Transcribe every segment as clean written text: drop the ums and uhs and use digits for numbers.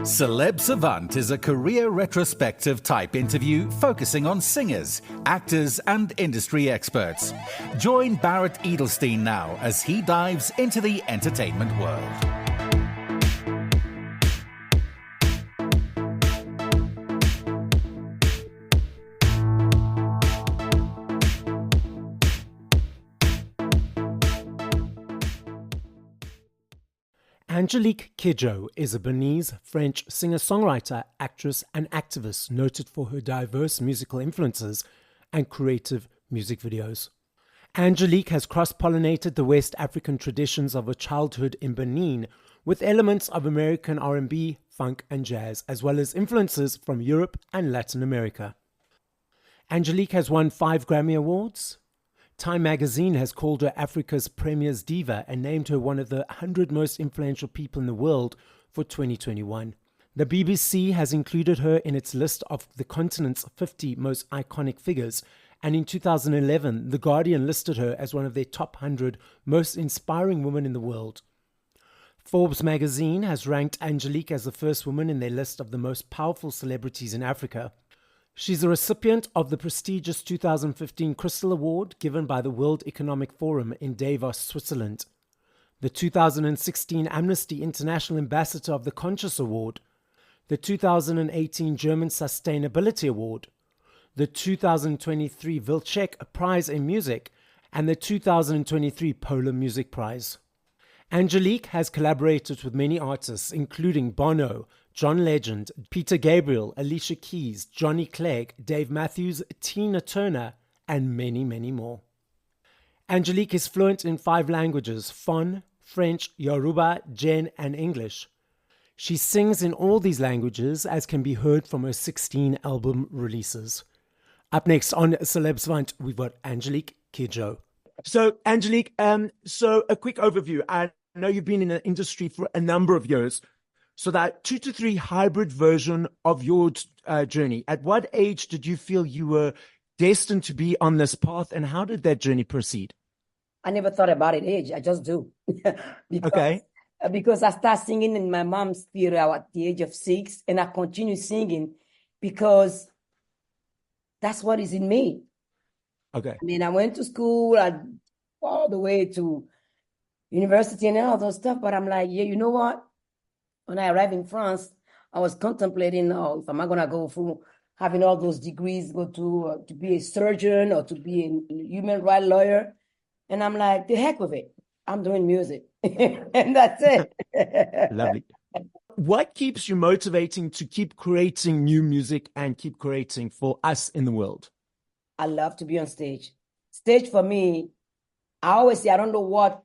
Celeb Savant is a career retrospective type interview focusing on singers, actors, and industry experts. Join Barrett Edelstein now as he dives into the entertainment world. Angélique Kidjo is a Beninese French singer-songwriter, actress, and activist noted for her diverse musical influences and creative music videos. Angélique has cross-pollinated the West African traditions of her childhood in Benin with elements of American R&B, funk, and jazz, as well as influences from Europe and Latin America. Angélique has won 5 Grammy Awards. Time magazine has called her Africa's Premier's Diva and named her one of the 100 most influential people in the world for 2021. The BBC has included her in its list of the continent's 50 most iconic figures, and in 2011, The Guardian listed her as one of their top 100 most inspiring women in the world. Forbes magazine has ranked Angélique as the first woman in their list of the most powerful celebrities in Africa. She's a recipient of the prestigious 2015 Crystal Award given by the World Economic Forum in Davos, Switzerland, the 2016 Amnesty International Ambassador of the Conscious Award, the 2018 German Sustainability Award, the 2023 Wilczek Prize in Music, and the 2023 Polar Music Prize. Angélique has collaborated with many artists, including Bono, John Legend, Peter Gabriel, Alicia Keys, Johnny Clegg, Dave Matthews, Tina Turner, and many, many more. Angélique is fluent in 5 languages: Fon, French, Yoruba, Jen, and English. She sings in all these languages, as can be heard from her 16 album releases. Up next on Celeb Savant, we've got Angélique Kidjo. So, Angélique, so a quick overview. I know you've been in the industry for a number of years. So that 2 to 3 hybrid version of your journey, at what age did you feel you were destined to be on this path, and how did that journey proceed? I never thought about it age. I just do. Because I started singing in my mom's theater at the age of 6, and I continue singing because that's what is in me. Okay. I mean, I went to school all the way to university and all those stuff, but I'm like, yeah, you know what? When I arrived in France, I was contemplating, if I'm not going to go through having all those degrees, go to be a surgeon or to be a human rights lawyer. And I'm like, the heck with it. I'm doing music. And that's it. Lovely. What keeps you motivating to keep creating new music and keep creating for us in the world? I love to be on stage. Stage for me, I always say, I don't know what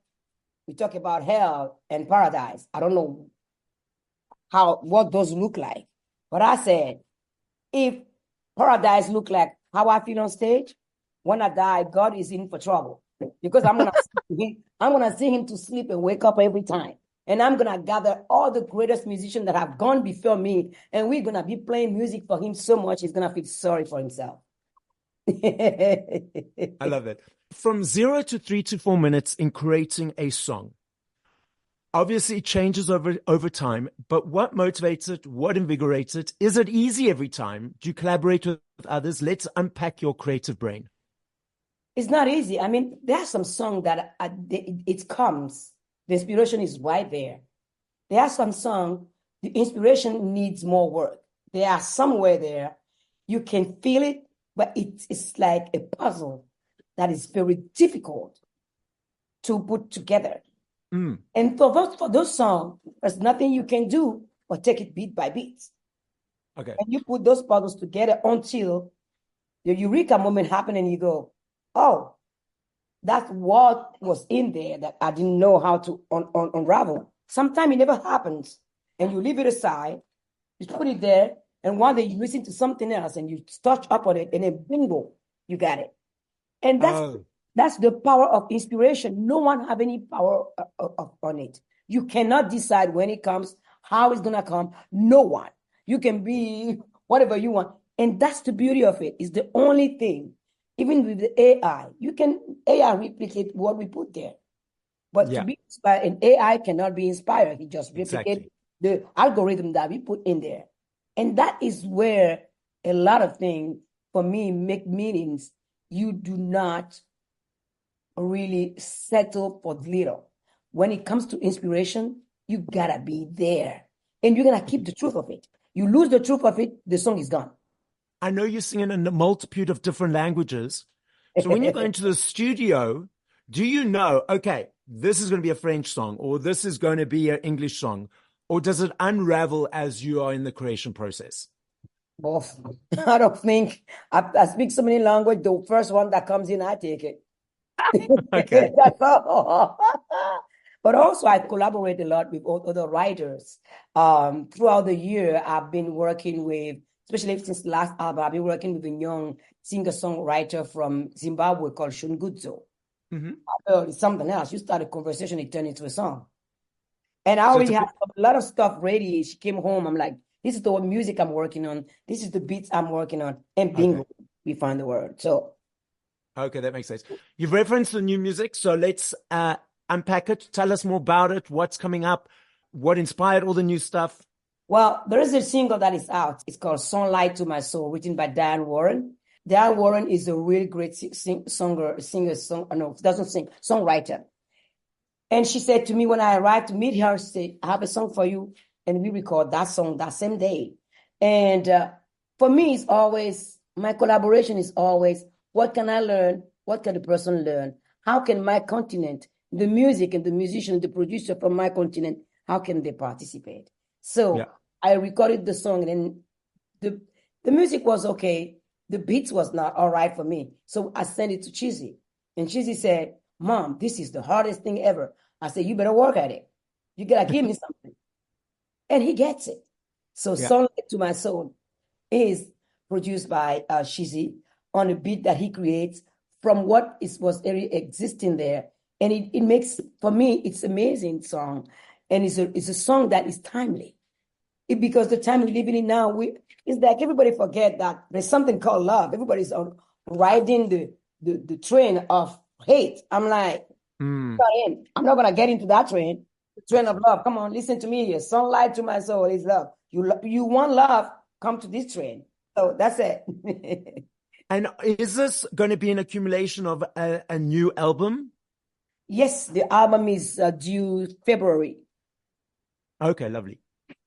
we talk about, hell and paradise. I don't know what those look like. But I said, if paradise look like how I feel on stage, when I die, God is in for trouble. Because I'm gonna see him to sleep and wake up every time. And I'm gonna gather all the greatest musicians that have gone before me, and we're gonna be playing music for him so much he's gonna feel sorry for himself. I love it. From 0 to 3 to 4 minutes in creating a song. Obviously, it changes over time, but what motivates it? What invigorates it? Is it easy every time? Do you collaborate with others? Let's unpack your creative brain. It's not easy. I mean, there are some songs that it comes. The inspiration is right there. There are some songs, the inspiration needs more work. They are somewhere there. You can feel it, but it's like a puzzle that is very difficult to put together. And for those songs, there's nothing you can do but take it beat by beat. Okay. And you put those puzzles together until the eureka moment happens and you go, oh, that's what was in there that I didn't know how to unravel. Sometimes it never happens. And you leave it aside, you put it there, and one day you listen to something else and you touch up on it, and then bingo, you got it. And that's the power of inspiration. No one have any power on it. You cannot decide when it comes, how it's going to come. No one. You can be whatever you want. And that's the beauty of it. It's the only thing. Even with the AI, AI replicate what we put there. But to be inspired, an AI cannot be inspired. He just replicates the algorithm that we put in there. And that is where a lot of things, for me, make meanings. You do not really settle for little. When it comes to inspiration, you gotta be there. And you're gonna keep the truth of it. You lose the truth of it, the song is gone. I know you're singing in a multitude of different languages. So when you go into the studio, do you know, okay, this is going to be a French song, or this is going to be an English song, or does it unravel as you are in the creation process? Both. I don't think I speak so many languages. The first one that comes in, I take it. Okay. That's all. But also, I collaborate a lot with other writers. Throughout the year, I've been working with, especially since the last album, I've been working with a young singer-songwriter from Zimbabwe called Shungudzo. It's something else. You start a conversation, it turned into a song. And I already had a lot of stuff ready. She came home. I'm like, this is the music I'm working on. This is the beats I'm working on. And bingo, we find the word. So. Okay, that makes sense. You've referenced the new music. So let's unpack it. Tell us more about it. What's coming up? What inspired all the new stuff? Well, there is a single that is out. It's called Sunlight to My Soul, written by Diane Warren. Diane Warren is a really great songwriter. And she said to me when I arrived to meet her, she said, I have a song for you. And we record that song that same day. And for me, it's always, my collaboration is always, what can I learn? What can the person learn? How can my continent, the music and the musician, the producer from my continent, how can they participate? So I recorded the song, and then the music was okay. The beats was not all right for me. So I sent it to Chizzy. And Chizzy said, Mom, this is the hardest thing ever. I said, you better work at it. You got to give me something. And he gets it. So Sunlight to My Soul is produced by Chizzy on a beat that he creates from what was already existing there. And it makes, for me, it's an amazing song. And it's a song that is timely. Because the time we're living in now, it's like everybody forget that there's something called love. Everybody's riding the train of hate. I'm like, I'm not going to get into that train. The train of love. Come on, listen to me here. Sunlight to my soul is love. You want love, come to this train. So that's it. And is this going to be an accumulation of a new album? Yes, the album is due February. Okay, lovely.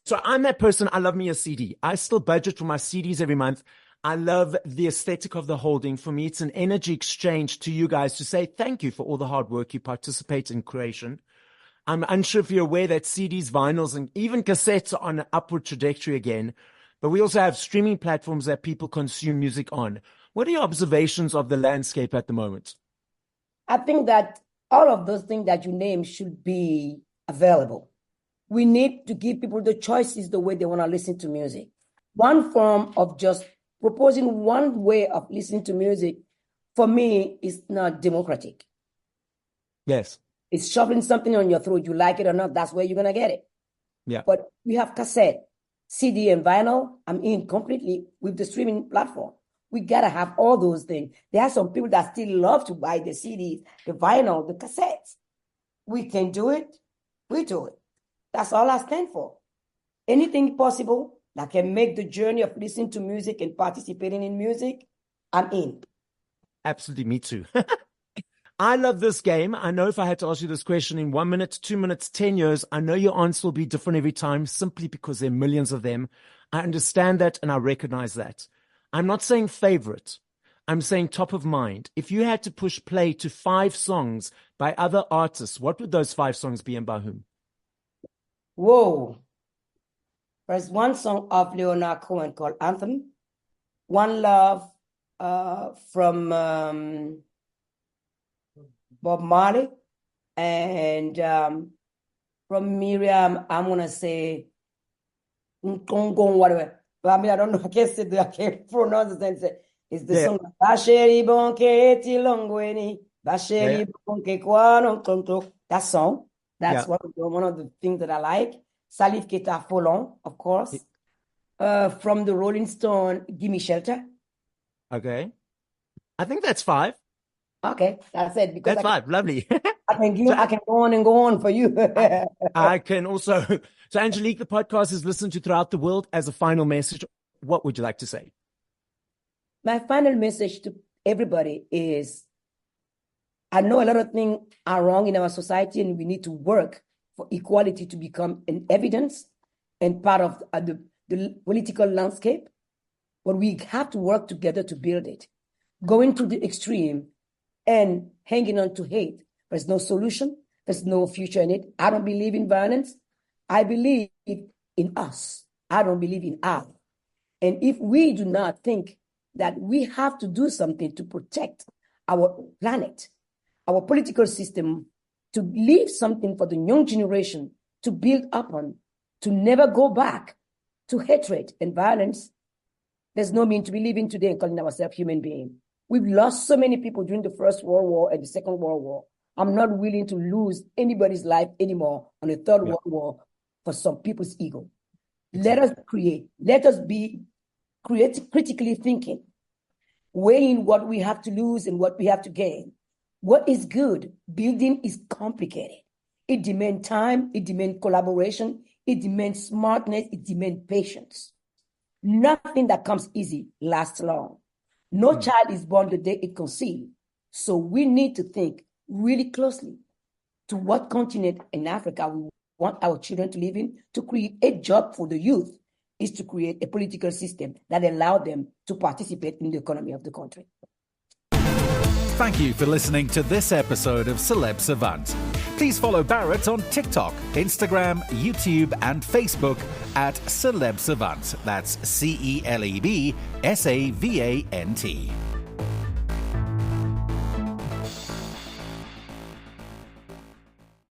So I'm that person. I love me a CD. I still budget for my CDs every month. I love the aesthetic of the holding. For me, it's an energy exchange to you guys to say thank you for all the hard work you participate in creation. I'm unsure if you're aware that CDs, vinyls, and even cassettes are on an upward trajectory again. But we also have streaming platforms that people consume music on. What are your observations of the landscape at the moment? I think that all of those things that you name should be available. We need to give people the choices the way they want to listen to music. One form of just proposing one way of listening to music, for me, is not democratic. Yes. It's shoving something on your throat. You like it or not, that's where you're going to get it. Yeah. But we have cassette, CD, and vinyl. I'm in completely with the streaming platform. We got to have all those things. There are some people that still love to buy the CDs, the vinyl, the cassettes. We can do it. We do it. That's all I stand for. Anything possible that can make the journey of listening to music and participating in music, I'm in. Absolutely, me too. I love this game. I know if I had to ask you this question in 1 minute, 2 minutes, 10 years, I know your answer will be different every time simply because there are millions of them. I understand that and I recognize that. I'm not saying favorite. I'm saying top of mind. If you had to push play to 5 songs by other artists, what would those 5 songs be and by whom? Whoa. There's one song of Leonard Cohen called Anthem. One Love from Bob Marley. And from Miriam, I'm going to say whatever. But I mean, I don't know. I can't pronounce it. It's the song. Basheri bonke ti longweni. Basheri bonke kwano tonto. That song. That's one of the things that I like. Salif Keita Folon, of course. From the Rolling Stone, Give Me Shelter. Okay. I think that's 5. Okay, that's it. Because That's fine. Lovely. I can go on and go on for you. I can also. So, Angélique, the podcast is listened to throughout the world. As a final message, what would you like to say? My final message to everybody is, I know a lot of things are wrong in our society, and we need to work for equality to become an evidence and part of the political landscape. But we have to work together to build it. Going to the extreme and hanging on to hate, there's no solution. There's no future in it. I don't believe in violence. I believe in us. I don't believe in I. And if we do not think that we have to do something to protect our planet, our political system, to leave something for the young generation to build upon, to never go back to hatred and violence, there's no meaning to be living today and calling ourselves human beings. We've lost so many people during the First World War and the Second World War. I'm not willing to lose anybody's life anymore on the Third World War for some people's ego. Exactly. Let us be critically thinking, weighing what we have to lose and what we have to gain. What is good? Building is complicated. It demands time, it demands collaboration, it demands smartness, it demands patience. Nothing that comes easy lasts long. No child is born the day it conceived. So we need to think really closely to what continent in Africa we want our children to live in. To create a job for the youth is to create a political system that allows them to participate in the economy of the country. Thank you for listening to this episode of Celeb Savant. Please follow Barrett on TikTok, Instagram, YouTube, and Facebook at Celeb Savant. That's CelebSavant.